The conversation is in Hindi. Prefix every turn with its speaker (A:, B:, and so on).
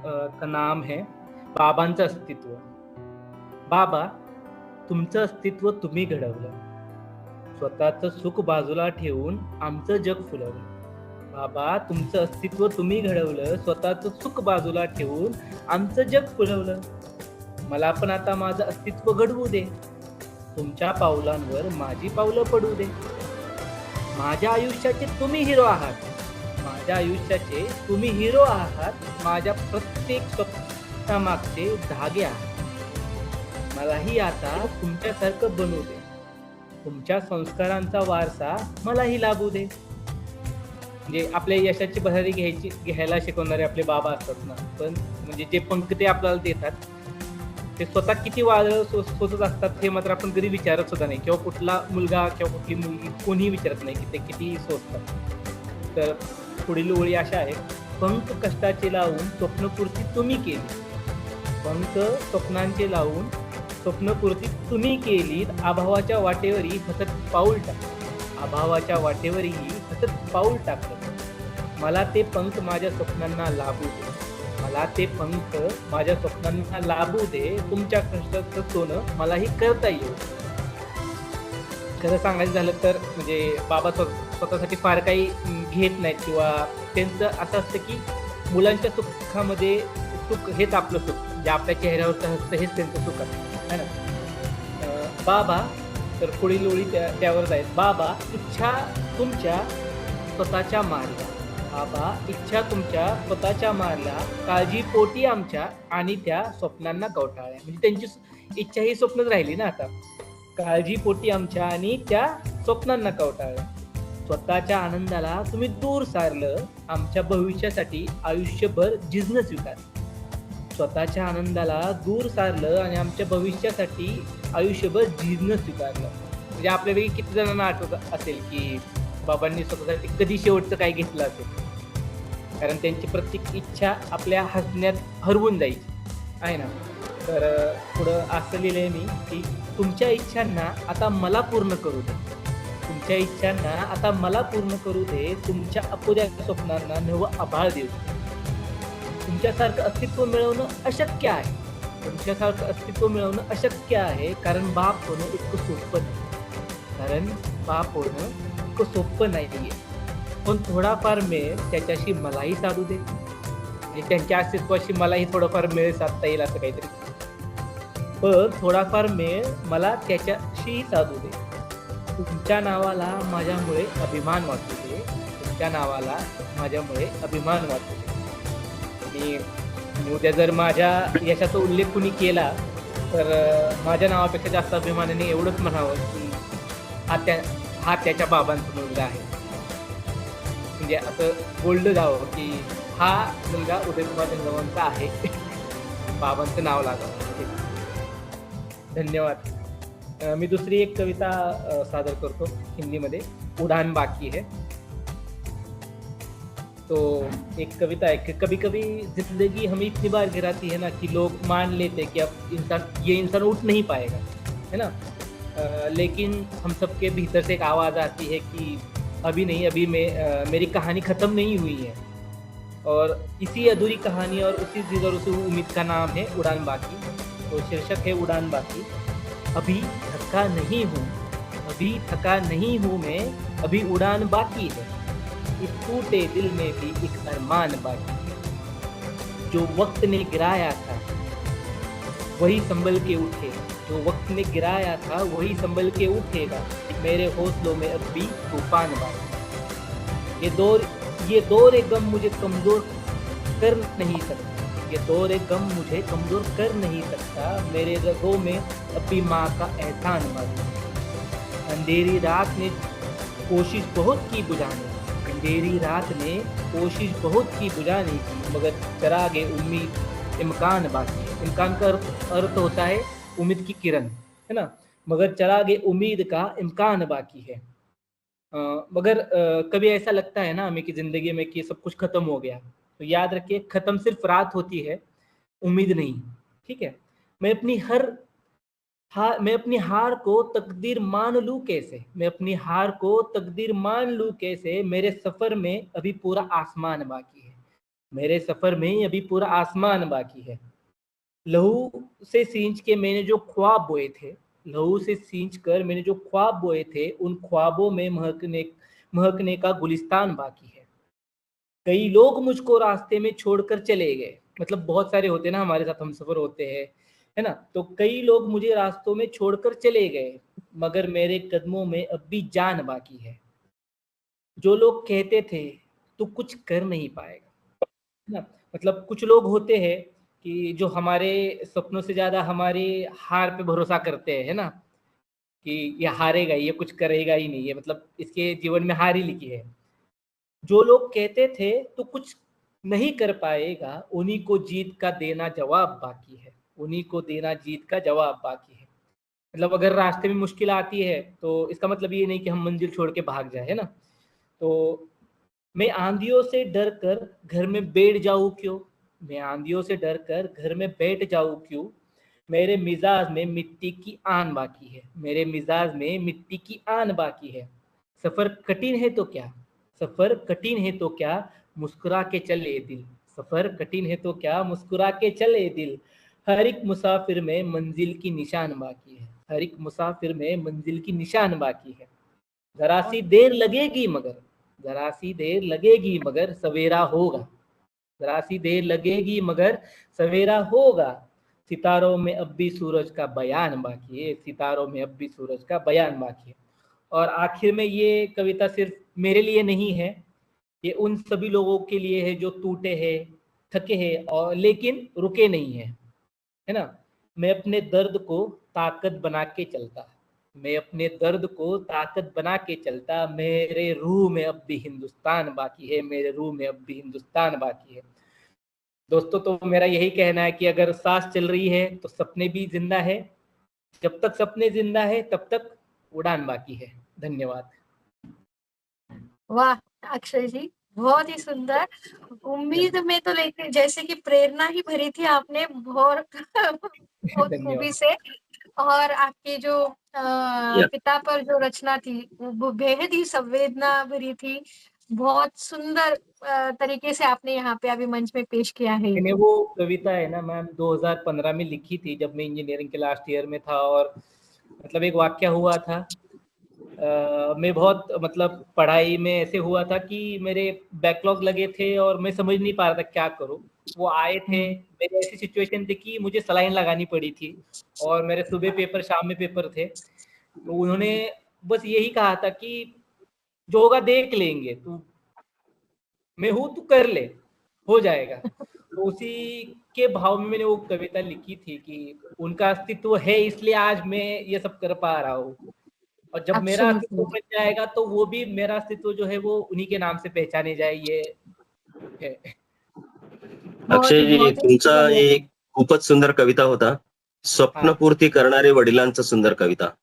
A: का नाम है बाबांचं अस्तित्व. बाबा, तुमचं अस्तित्व तुम्ही घडवलं. स्वतःचं सुख बाजूला ठेवून आमचं जग फुलवलं. बाबा, तुमचं अस्तित्व तुम्ही घडवलं. स्वतःचं सुख बाजूला ठेवून आमचं जग फुलवलं. मला पण आता माझं अस्तित्व घडवू दे. तुमच्या पावलांवर माझी पावलं पडू दे. माझ्या आयुष्याचे तुम्ही हिरो आहात. माझ्या आयुष्याचे तुम्ही हिरो आहात. माझ्या प्रत्येक स्वप्नामागचे धागे आहात. मलाही आता तुमच्यासारखं बनवू दे. तुमच्या संस्कारांचा वारसा मलाही लाभू दे. म्हणजे आपल्या यशाची बहारी घ्यायला शिकवणारे आपले बाबा असतात ना, पण म्हणजे जे पंख ते आपल्याला देतात, ते स्वतः किती वादळं सोसत असतात हे मात्र आपण कधी विचारत सुद्धा नाही, किंवा कुठला मुलगा किंवा कुठली मुलगी कोणीही विचारत नाही की ते किती सोसतात. तर पुढील ओळी अशा आहेत: पंख कष्टाचे लावून स्वप्नपूर्ती तुम्ही केली. पंख स्वप्नांचे लावून स्वप्नपूर्ती तुम्ही केलीत. अभावाच्या वाटेवरही हसत पाऊल टाकलं. अभावाच्या वरही हसत पाऊल टाकलं. मला ते पंख माझ्या स्वप्नांना लाभू दे. मला ते पंख माझ्या स्वप्नांना लाभू दे. तुमच्या कष्टाचं सोनं मलाही करता येऊ. खरं सांगायचं झालं तर म्हणजे बाबा स्वतःसाठी फार काही घेत नाहीत, किंवा त्यांचं असं असतं की मुलांच्या सुखामध्ये सुख हेच आपलं सुख, जे आपल्या चेहऱ्यावरचं हसतं हेच त्यांचं सुख असतं, है ना. बाबा, तर पुढील ओळी त्यावरच आहेत: बाबा, इच्छा तुमच्या स्वतःच्या मारल्या. बाबा, इच्छा तुमच्या स्वतःच्या मारल्या. काळजीपोटी आमच्या आणि त्या स्वप्नांना कवटाळल्या. म्हणजे त्यांची इच्छा ही स्वप्नच राहिली ना आता. काळजीपोटी आमच्या आणि त्या स्वप्नांना कवटाळल्या. स्वतःच्या आनंदाला तुम्ही दूर सारलं. आमच्या भविष्यासाठी आयुष्यभर झिजणं स्वीकारलं. स्वतःच्या आनंदाला दूर सारलं आणि आमच्या भविष्यासाठी आयुष्यभर झिजणं स्वीकारलं. म्हणजे आपल्यापैकी किती जणांना आठवत असेल की बाबांनी स्वतःसाठी कधी शेवटचं काय घेतलं असेल, कारण त्यांची प्रत्येक इच्छा आपल्या हसण्यात हरवून जायची, आहे ना. तर पुढं असं लिहिलंय मी की तुमच्या इच्छांना आता मला पूर्ण करू दे. तुमच्या इच्छांना आता मला पूर्ण करू दे. तुमच्या अपुऱ्या स्वप्नांना नवं आभाळ देऊ दे. तुमच्यासारखं अस्तित्व मिळवणं अशक्य आहे. तुमच्यासारखं अस्तित्व मिळवणं अशक्य आहे, कारण बाप होणं इतकं सोपं नाही. कारण बाप होणं इतकं सोपं नाहीये. पण थोडाफार मेळ त्याच्याशी मलाही साधू दे. आणि त्यांच्या अस्तित्वाशी मलाही थोडंफार मेळ साधता येईल असं काहीतरी. पण थोडाफार मेळ मला त्याच्याशी साधू दे. तुमच्या नावाला माझ्यामुळे अभिमान वाटू दे. तुमच्या नावाला माझ्यामुळे अभिमान वाटू दे. आणि उद्या जर माझ्या यशाचा उल्लेख कुणी केला तर माझ्या नावापेक्षा जास्त अभिमानाने एवढंच म्हणावं की हा त्याच्या बाबांचा मुलगा आहे. म्हणजे असं बोललं जावं की हा मुलगा उदयकुमार गंगवांचा आहे. बाबांचं नाव लागावं. धन्यवाद. मी दुसरी एक कविता सादर करतो हिंदीमध्ये. उड़ान बाकी है. तो एक कविता है कि कभी कभी जिंदगी हमें इतनी बार गिराती है ना कि लोग मान लेते हैं कि अब ये इंसान उठ नहीं पाएगा, है ना. लेकिन हम सबके भीतर से एक आवाज़ आती है कि अभी नहीं, अभी मेरी कहानी ख़त्म नहीं हुई है. और इसी अधूरी कहानी और उसी जिगर उसी उम्मीद का नाम है उड़ान बाकी. तो शीर्षक है उड़ान बाकी. अभी थका नहीं हूँ, अभी थका नहीं हूँ मैं, अभी उड़ान बाकी है. इस टूटे दिल में भी एक अरमान बाकी है. जो वक्त ने गिराया था वही संभल के उठे. जो वक्त ने गिराया था वही संभल के उठेगा. मेरे हौसलों में अब भी तूफान बाकी है. ये दौर गम मुझे कमज़ोर कर नहीं सकता. ये दौर गम मुझे कमज़ोर कर नहीं सकता. मेरे रगों में अब भी माँ का एहसान बाकी है. अंधेरी रात ने कोशिश बहुत की बुझाने. अंधेरी रात ने कोशिश बहुत की बुझाने की, मगर चरागे उम्मीद इम्कान बाकी है. इम्कान का अर्थ होता है उम्मीद की किरण, है ना. मगर चरागे उम्मीद का इम्कान बाकी है. मगर कभी ऐसा लगता है ना हमें कि ज़िंदगी में कि सब कुछ ख़त्म हो गया, तो याद रखिए ख़त्म सिर्फ रात होती है, उम्मीद नहीं. ठीक है. मैं अपनी हार को तकदीर मान लूँ कैसे. मैं अपनी हार को तकदीर मान लूँ कैसे. मेरे सफ़र में अभी पूरा आसमान बाकी है. मेरे सफर में अभी पूरा आसमान बाकी है। लहू से सींच के मैंने जो ख्वाब बोए थे, लहू से सींच कर मैंने जो ख्वाब बोए थे, उन ख्वाबों में महकने का गुलिस्तान बाकी है। कई लोग मुझको रास्ते में छोड़कर चले गए, मतलब बहुत सारे होते हैं ना हमारे साथ, हम सफर होते हैं, है ना। तो कई लोग मुझे रास्तों में छोड़कर चले गए, मगर मेरे कदमों में अब भी जान बाकी है। जो लोग कहते थे तू कुछ कर नहीं पाएगा, है ना। मतलब कुछ लोग होते हैं कि जो हमारे सपनों से ज्यादा हमारे हार पे भरोसा करते हैं, है ना, कि ये हारेगा, ये कुछ करेगा ही नहीं, ये मतलब इसके जीवन में हार ही लिखी है। जो लोग कहते थे तो कुछ नहीं कर पाएगा, उन्हीं को जीत का देना जवाब बाकी है, उन्हीं को देना जीत का जवाब बाकी है। मतलब अगर रास्ते में मुश्किल आती है तो इसका मतलब ये नहीं कि हम मंजिल छोड़ के भाग जाए, है ना। तो मैं आंधियों से डर कर घर में बैठ जाऊं क्यों, मैं आंधियों से डर कर घर में बैठ जाऊं क्यों, मेरे मिजाज में मिट्टी की आन बाकी है, मेरे मिजाज में मिट्टी की आन बाकी है। सफर कठिन है तो क्या, सफर कठिन है तो क्या, मुस्कुरा के चले दिल, सफर कठिन है तो क्या, मुस्कुरा के चले दिल। हर एक मुसाफिर में मंजिल की निशान बाकी है, हर एक मुसाफिर में मंजिल की निशान बाकी है। जरा सी देर लगेगी मगर, जरा सी देर लगेगी मगर सवेरा होगा, जरा सी देर लगेगी मगर सवेरा होगा। सितारों में अब भी सूरज का बयान बाकी है, सितारों में अब भी सूरज का बयान बाकी है। और आखिर में ये कविता सिर्फ मेरे लिए नहीं है, ये उन सभी लोगों के लिए है जो टूटे हैं, थके हैं और लेकिन रुके नहीं है, है ना। मैं अपने दर्द को ताकत बना के चलता, मैं अपने दर्द को ताकत बना के चलता, मेरे रूह में अब भी हिंदुस्तान बाकी है, मेरे रूह में अब भी हिंदुस्तान बाकी है। दोस्तों, तो मेरा यही कहना है कि अगर सांस चल रही है तो सपने भी जिंदा है, जब तक सपने जिंदा है तब तक उड़ान बाकी है। धन्यवाद।
B: वाह अक्षय जी, बहुत ही सुंदर। उम्मीद में तो लेके जैसे कि प्रेरणा ही भरी थी आपने, बहुत बहुत खूबी
A: धन्यवाद।
B: से। और आपकी जो
C: या
B: पिता पर जो रचना थी वो बेहद ही संवेदना भरी थी। बहुत सुंदर तरीके से आपने यहाँ पे अभी मंच में पेश किया है।
A: मैंने वो कविता है ना मैम 2015 में लिखी थी जब मैं इंजीनियरिंग के लास्ट ईयर में था। और मतलब एक वाक्य हुआ था, मैं बहुत मतलब पढ़ाई में ऐसे हुआ था कि मेरे बैकलॉग लगे थे और मैं समझ नहीं पा रहा था क्या करूं। वो आए थे, मेरी ऐसी सिचुएशन थी कि मुझे सलाइन लगानी पड़ी थी और मेरे सुबह पेपर शाम में पेपर थे। तो उन्होंने बस यही कहा था कि जो होगा देख लेंगे, तू मैं हूं, तू कर ले, हो जाएगा। तो उसी के भाव में मैंने वो कविता लिखी थी कि उनका अस्तित्व है इसलिए आज मैं ये सब कर पा रहा हूँ। और जब मेरा अस्तित्व
B: एब्सोल्युटली।
A: बन जाएगा तो वो भी मेरा अस्तित्व जो है वो उन्हीं के नाम से पहचाने जाए, ये है।
C: अक्षय जी,
B: बहुत ही
C: तुमचा
B: बढ़िया।
C: एक खूपच सुंदर कविता होता,
A: हाँ
C: स्वप्नपूर्ती करणारे वडिलांचं सुंदर कविता।